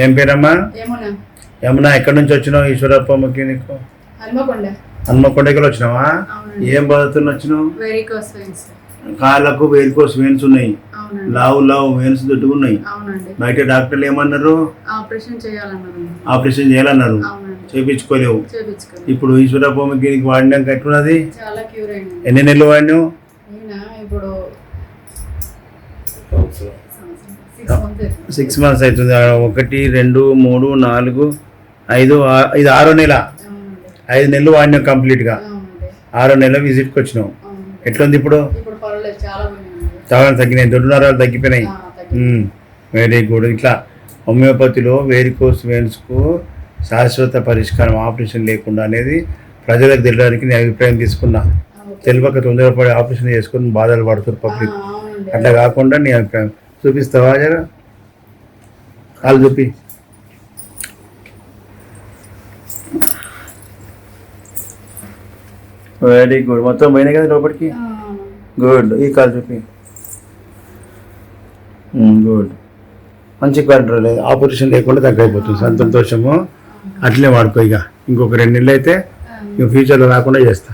ఏం పేరమ్మా? యమున. ఎక్కడి నుంచి వచ్చినావు? ఈశ్వరప్పమ్మకి నీకు హన్మకొండకి వచ్చినావా? ఏం బాధతో వచ్చినావు? కాళ్ళకు వేరికోస్ వెయిన్స్ ఉన్నాయి, లావు వెయిన్స్ దొడ్డుకున్నాయి. బయట డాక్టర్లు ఏమన్నారు? ఆపరేషన్ చేయాలన్నారు. చేయించుకోలేవు. ఇప్పుడు ఈశ్వరప్పమ్మకి నీకు వాడినాక ఎట్లున్నది? ఎన్ని నెలలు వాడినావు? 6 months అవుతుంది. 1, 2, 3, 4, 5 ఇది 6వ నెల. 5 నెలలు వాడినావు కంప్లీట్గా. 6వ నెల విజిట్కి వచ్చినావు. ఎట్లుంది ఇప్పుడు? చాలా తగ్గినాయి, దొడ్డు నరాలు తగ్గిపోయినాయి. Very good. ఇట్లా హోమియోపతిలో వేరికోస్ వెయిన్స్కు శాశ్వత పరిష్కారం ఆపరేషన్ లేకుండా అనేది ప్రజలకు తెలియడానికి నేను అభిప్రాయం తీసుకున్నా. తెలియక తొందరపడి ఆపరేషన్ చేసుకుని బాధలు పడుతున్నారు పబ్లిక్. అట్లా కాకుండా నీ అభిప్రాయం చూపిస్తావా? జర కాలు చూపి. Very good. మొత్తం పోయినాయి కదా లోపలికి. గుడ్. ఈ కాలు చూపి. గుడ్. మంచి కంట్రోల్. ఆపరేషన్ లేకుండా తగ్గైపోతుంది. సంతోషము. అట్లే వాడుకో. ఇక ఇంకొక 2 నెలలు అయితే ఇక ఫ్యూచర్లో రాకుండా చేస్తా.